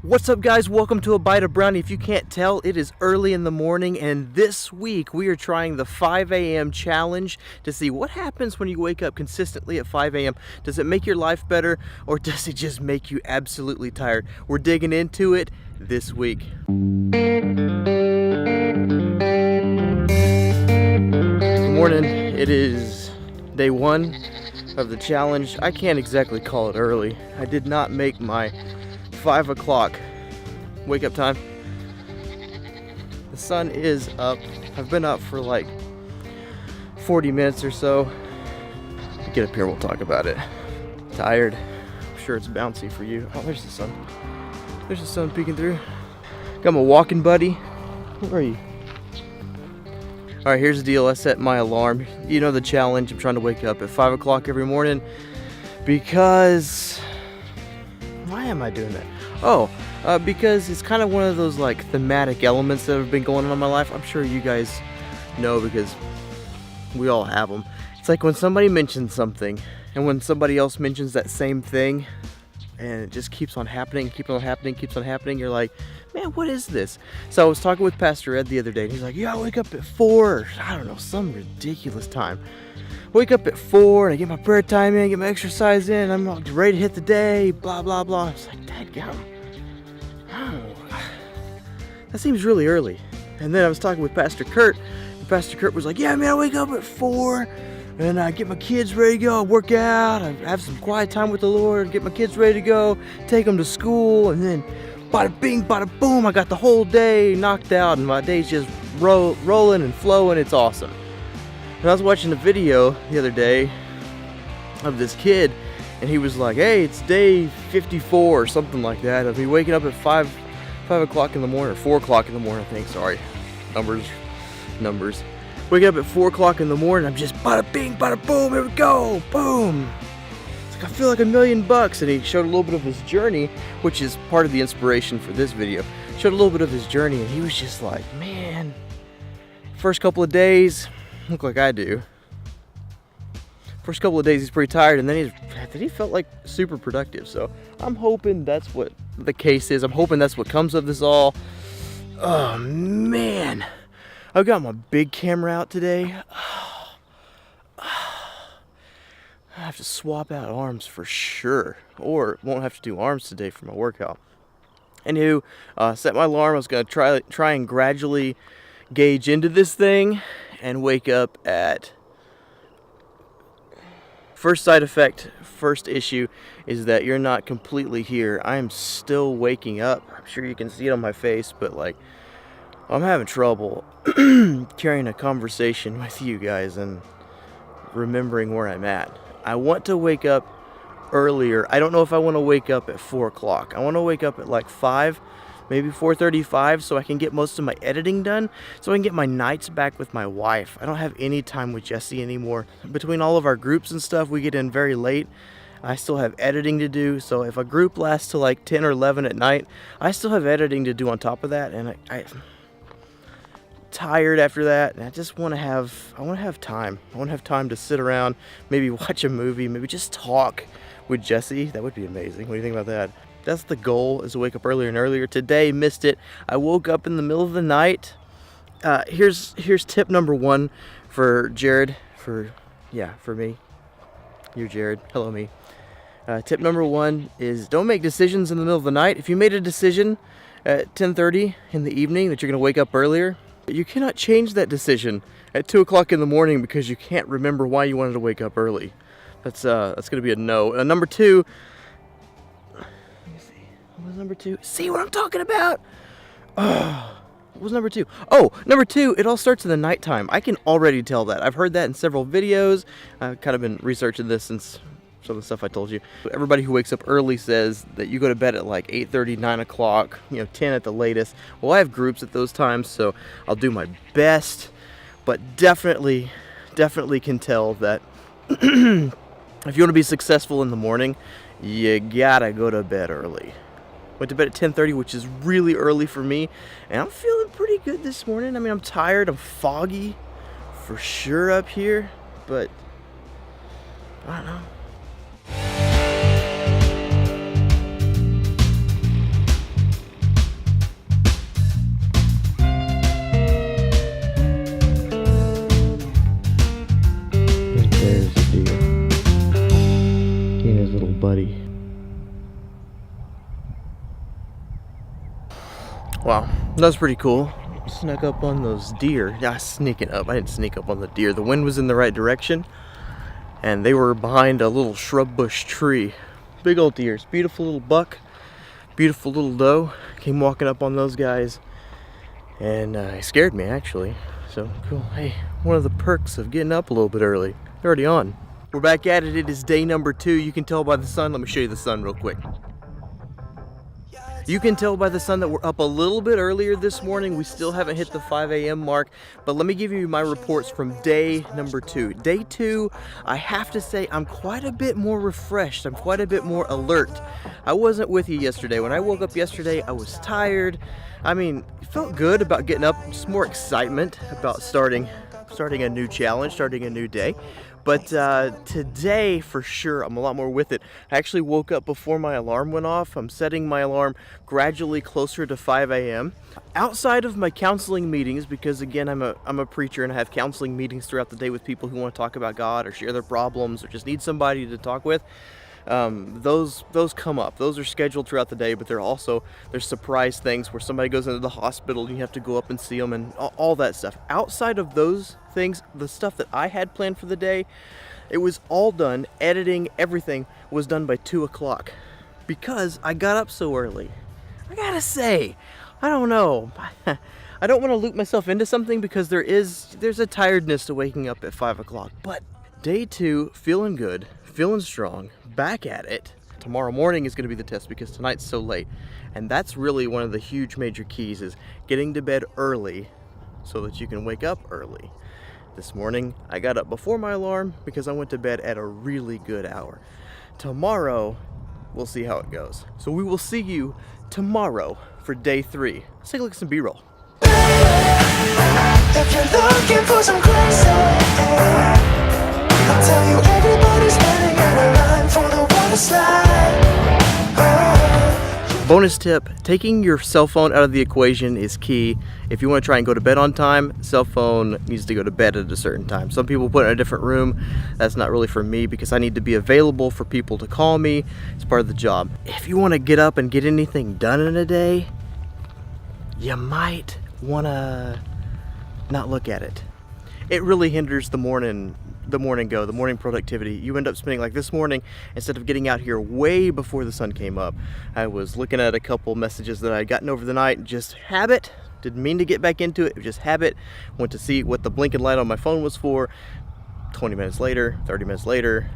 What's up, guys? Welcome to A Bite of Brownie. If you can't tell, it is early in the morning, and this week we are trying the 5 a.m. challenge to see what happens when you wake up consistently at 5 a.m. Does it make your life better, or does it just make you absolutely tired? We're digging into it this week. Good morning. It is day one of the challenge. I can't exactly call it early. I did not make my 5 o'clock wake up time. The sun is up. I've been up for like 40 minutes or so. Get up here, we'll talk about it. Tired. I'm sure it's bouncy for you. Oh, there's the sun. There's the sun peeking through. Got my walking buddy. Where are you? Alright, here's the deal. I set my alarm. You know the challenge. I'm trying to wake up at 5 o'clock every morning because... why am I doing that? Because it's kind of one of those like thematic elements that have been going on in my life. I'm sure you guys know because we all have them. It's like when somebody mentions something and when somebody else mentions that same thing and it just keeps on happening, you're like, man, what is this? So I was talking with Pastor Ed the other day and he's like, yeah, I wake up at 4, or I don't know, some ridiculous time. Wake up at 4 and I get my prayer time in, get my exercise in, I'm ready to hit the day, blah, blah, blah. It's like, dadgum. Oh, that seems really early. And then I was talking with Pastor Kurt, and Pastor Kurt was like, yeah, man, I wake up at 4 and I get my kids ready to go, I work out, I have some quiet time with the Lord, get my kids ready to go, take them to school, and then bada bing, bada boom, I got the whole day knocked out and my day's just rolling and flowing. It's awesome. And I was watching a video the other day of this kid, and he was like, hey, it's day 54 or something like that of me waking up at 5 o'clock in the morning, or 4 o'clock in the morning, I think, sorry, numbers. Waking up at 4 o'clock in the morning, I'm just bada bing, bada boom, here we go, boom. It's like, I feel like $1 million, and he showed a little bit of his journey, which is part of the inspiration for this video. Showed a little bit of his journey, and he was just like, man, first couple of days, look like I do. First couple of days he's pretty tired, and then he felt like super productive. So I'm hoping that's what the case is. I'm hoping that's what comes of this all. Oh man, I've got my big camera out today. I have to swap out arms for sure, or won't have to do arms today for my workout. Anywho, set my alarm. I was gonna try and gradually gauge into this thing and wake up at... First side effect, first issue is that you're not completely here. I am still waking up. I'm sure you can see it on my face, but like, I'm having trouble carrying a conversation with you guys and remembering where I'm at. I want to wake up earlier. I don't know if I want to wake up at 4 o'clock. I want to wake up at like 5, maybe 4:35, so I can get most of my editing done, so I can get my nights back with my wife. I don't have any time with Jesse anymore. Between all of our groups and stuff, we get in very late. I still have editing to do, so if a group lasts till like 10 or 11 at night, I still have editing to do on top of that, and I'm tired after that, and I just want to have time. I want to have time to sit around, maybe watch a movie, maybe just talk with Jesse. That would be amazing. What do you think about that? That's the goal, is to wake up earlier and earlier. Today, missed it. I woke up in the middle of the night. Here's tip number 1 for Jared. For me. You're Jared. Hello, me. Tip number 1 is don't make decisions in the middle of the night. If you made a decision at 10:30 in the evening that you're going to wake up earlier, you cannot change that decision at 2 o'clock in the morning because you can't remember why you wanted to wake up early. That's going to be a no. Number 2... What was number 2? See what I'm talking about? What was number 2? Oh, number 2, it all starts in the nighttime. I can already tell that. I've heard that in several videos. I've kind of been researching this since some of the stuff I told you. Everybody who wakes up early says that you go to bed at like 8:30, 9 o'clock, 10 at the latest. Well, I have groups at those times, so I'll do my best. But definitely can tell that if you want to be successful in the morning, you gotta go to bed early. Went to bed at 10:30, which is really early for me, and I'm feeling pretty good this morning. I mean, I'm tired, I'm foggy for sure up here, but I don't know. Wow, that was pretty cool. Snuck up on those deer. Yeah, sneaking up. I didn't sneak up on the deer. The wind was in the right direction, and they were behind a little shrub bush tree. Big old deers. Beautiful little buck. Beautiful little doe. Came walking up on those guys, and it scared me, actually. So, cool. Hey, one of the perks of getting up a little bit early. They're already on. We're back at it. It is day number 2. You can tell by the sun. Let me show you the sun real quick. You can tell by the sun that we're up a little bit earlier this morning. We still haven't hit the 5 a.m. mark, but let me give you my reports from day number 2. Day 2, I have to say I'm quite a bit more refreshed. I'm quite a bit more alert. I wasn't with you yesterday. When I woke up yesterday, I was tired. I mean, it felt good about getting up, just more excitement about starting a new challenge, starting a new day. But today, for sure, I'm a lot more with it. I actually woke up before my alarm went off. I'm setting my alarm gradually closer to 5 a.m. Outside of my counseling meetings, because again, I'm a preacher and I have counseling meetings throughout the day with people who want to talk about God or share their problems or just need somebody to talk with. Those come up. Those are scheduled throughout the day, but there's surprise things where somebody goes into the hospital and you have to go up and see them and all that stuff. Outside of those things, the stuff that I had planned for the day, it was all done. Editing, everything was done by 2 o'clock because I got up so early. I gotta say, I don't know. I don't want to loop myself into something because there's a tiredness to waking up at 5 o'clock, but day 2, feeling good, feeling strong, back at it. Tomorrow morning is going to be the test because tonight's so late. And that's really one of the huge major keys, is getting to bed early so that you can wake up early. This morning, I got up before my alarm because I went to bed at a really good hour. Tomorrow, we'll see how it goes. So we will see you tomorrow for day 3. Let's take a look at some B-roll. If you're looking for some crazy, I'll tell you everybody's standing in a line for the water slide. Bonus tip, taking your cell phone out of the equation is key. If you want to try and go to bed on time, cell phone needs to go to bed at a certain time. Some people put it in a different room. That's not really for me because I need to be available for people to call me. It's part of the job. If you want to get up and get anything done in a day, you might want to not look at it. It really hinders the morning productivity. You end up spending, like this morning, instead of getting out here way before the sun came up, I was looking at a couple messages that I had gotten over the night, just habit, didn't mean to get back into it, just habit, went to see what the blinking light on my phone was for. 20 minutes later, 30 minutes later,